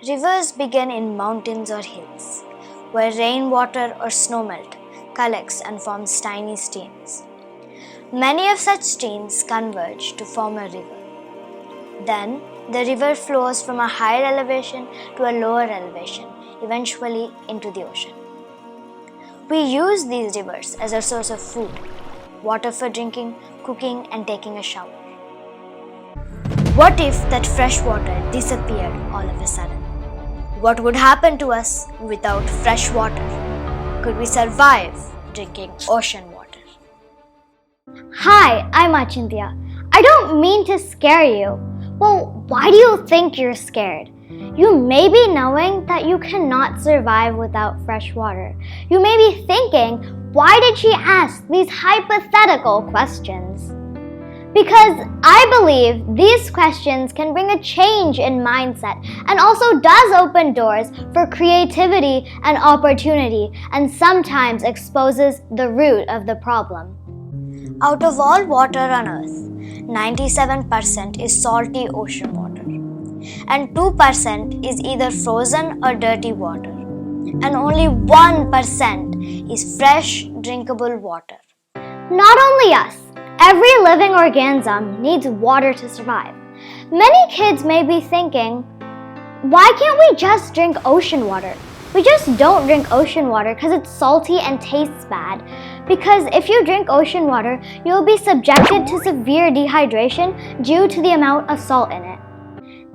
Rivers begin in mountains or hills, where rainwater or snowmelt collects and forms tiny streams. Many of such streams converge to form a river. Then, the river flows from a higher elevation to a lower elevation, eventually into the ocean. We use these rivers as a source of food, water for drinking, cooking, and taking a shower. What if that fresh water disappeared all of a sudden? What would happen to us without fresh water? Could we survive drinking ocean water? Hi, I'm Achintya. I don't mean to scare you. Well, why do you think you're scared? You may be knowing that you cannot survive without fresh water. You may be thinking, why did she ask these hypothetical questions? Because I believe these questions can bring a change in mindset and also does open doors for creativity and opportunity and sometimes exposes the root of the problem. Out of all water on Earth, 97% is salty ocean water, and 2% is either frozen or dirty water, and only 1% is fresh, drinkable water. Not only us, every living organism needs water to survive. Many kids may be thinking, why can't we just drink ocean water? We just don't drink ocean water because it's salty and tastes bad. Because if you drink ocean water, you will be subjected to severe dehydration due to the amount of salt in it.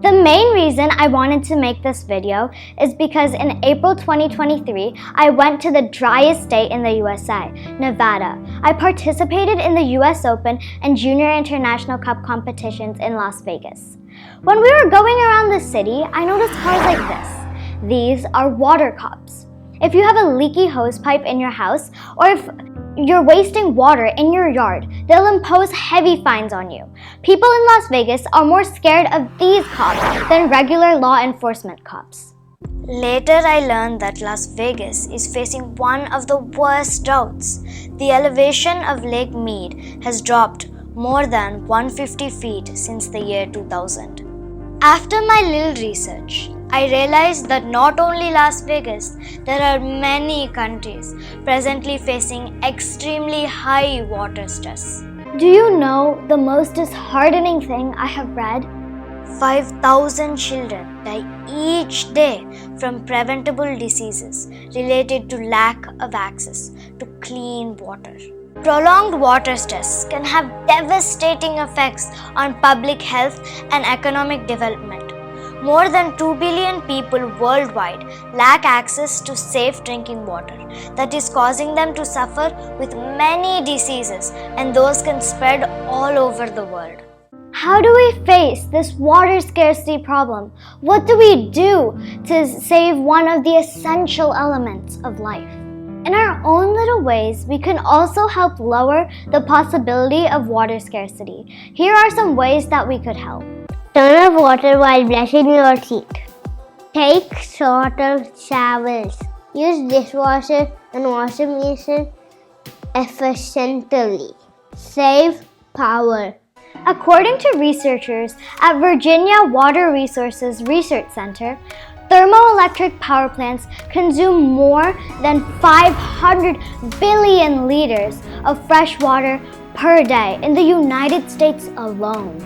The main reason I wanted to make this video is because in April 2023, I went to the driest state in the USA, Nevada. I participated in the US Open and Junior International Cup competitions in Las Vegas. When we were going around the city, I noticed cars like this. These are water cops. If you have a leaky hose pipe in your house, or if you're wasting water in your yard, they'll impose heavy fines on you. People in Las Vegas are more scared of these cops than regular law enforcement cops. Later, I learned that Las Vegas is facing one of the worst droughts. The elevation of Lake Mead has dropped more than 150 feet since the year 2000. After my little research, I realized that not only Las Vegas, there are many countries presently facing extremely high water stress. Do you know the most disheartening thing I have read? 5,000 children die each day from preventable diseases related to lack of access to clean water. Prolonged water stress can have devastating effects on public health and economic development. More than 2 billion people worldwide lack access to safe drinking water. That is causing them to suffer with many diseases, and those can spread all over the world. How do we face this water scarcity problem? What do we do to save one of the essential elements of life? In our own little ways, we can also help lower the possibility of water scarcity. Here are some ways that we could help. Turn off water while brushing your teeth. Take shorter showers. Use dishwasher and washing machine efficiently. Save power. According to researchers at Virginia Water Resources Research Center, thermoelectric power plants consume more than 500 billion liters of fresh water per day in the United States alone.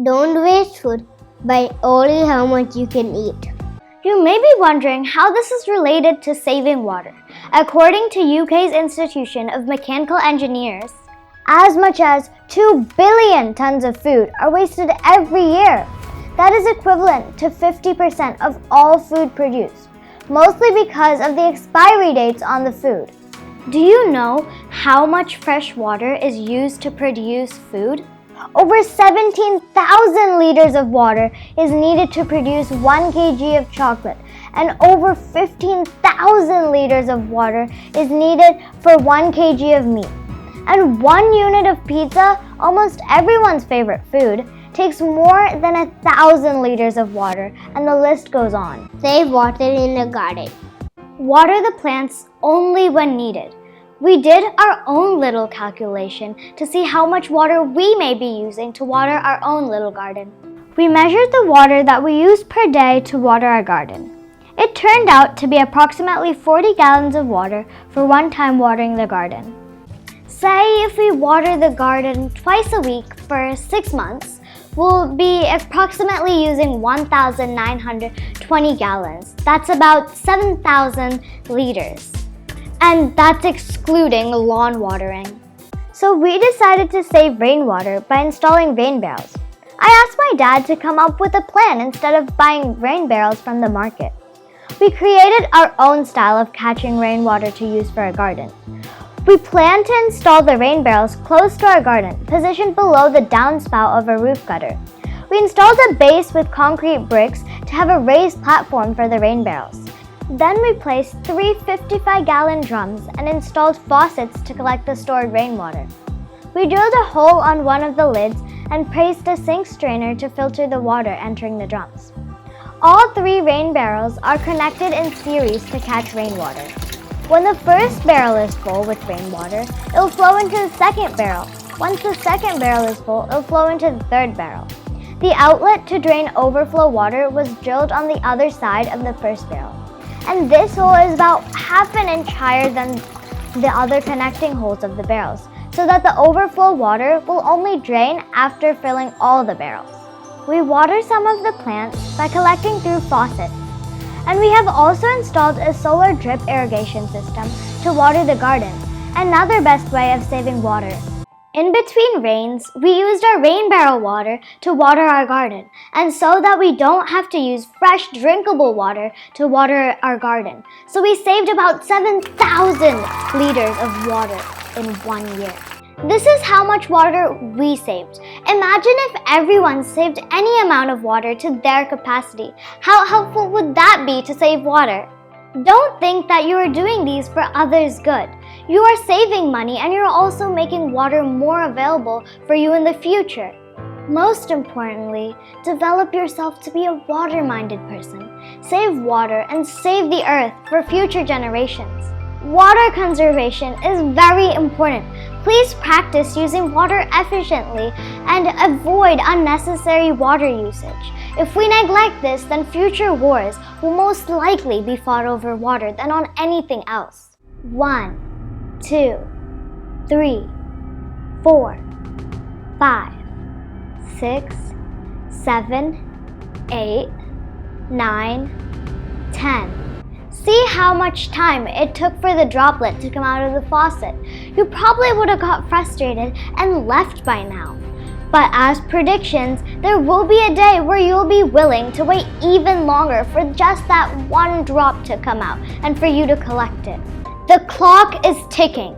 Don't waste food. Buy only how much you can eat. You may be wondering how this is related to saving water. According to UK's Institution of Mechanical Engineers, as much as 2 billion tons of food are wasted every year. That is equivalent to 50% of all food produced, mostly because of the expiry dates on the food. Do you know how much fresh water is used to produce food? Over 17,000 liters of water is needed to produce 1 kg of chocolate, and over 15,000 liters of water is needed for 1 kg of meat. And 1 unit of pizza, almost everyone's favorite food, takes more than 1,000 liters of water, and the list goes on. Save water in the garden. Water the plants only when needed. We did our own little calculation to see how much water we may be using to water our own little garden. We measured the water that we use per day to water our garden. It turned out to be approximately 40 gallons of water for one-time watering the garden. Say if we water the garden twice a week for 6 months, we'll be approximately using 1,920 gallons. That's about 7,000 liters. And that's excluding lawn watering. So we decided to save rainwater by installing rain barrels. I asked my dad to come up with a plan instead of buying rain barrels from the market. We created our own style of catching rainwater to use for our garden. We plan to install the rain barrels close to our garden, positioned below the downspout of a roof gutter. We installed a base with concrete bricks to have a raised platform for the rain barrels. Then we placed 3 55-gallon drums and installed faucets to collect the stored rainwater. We drilled a hole on one of the lids and placed a sink strainer to filter the water entering the drums. All 3 rain barrels are connected in series to catch rainwater. When the first barrel is full with rainwater, it will flow into the second barrel. Once the second barrel is full, it will flow into the third barrel. The outlet to drain overflow water was drilled on the other side of the first barrel. And this hole is about half an inch higher than the other connecting holes of the barrels, so that the overflow water will only drain after filling all the barrels. We water some of the plants by collecting through faucets. And we have also installed a solar drip irrigation system to water the garden, another best way of saving water. In between rains, we used our rain barrel water to water our garden, and so that we don't have to use fresh drinkable water to water our garden. So we saved about 7,000 liters of water in 1 year. This is how much water we saved. Imagine if everyone saved any amount of water to their capacity. How helpful would that be to save water? Don't think that you are doing these for others' good. You are saving money and you're also making water more available for you in the future. Most importantly, develop yourself to be a water-minded person. Save water and save the earth for future generations. Water conservation is very important. Please practice using water efficiently and avoid unnecessary water usage. If we neglect this, then future wars will most likely be fought over water than on anything else. 1, 2, 3, 4, 5, 6, 7, 8, 9, 10. See how much time it took for the droplet to come out of the faucet. You probably would have got frustrated and left by now. But as predictions, there will be a day where you'll be willing to wait even longer for just that one drop to come out and for you to collect it. The clock is ticking.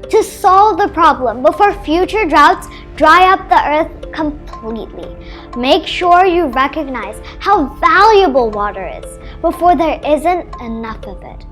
To solve the problem before future droughts dry up the earth completely, make sure you recognize how valuable water is before there isn't enough of it.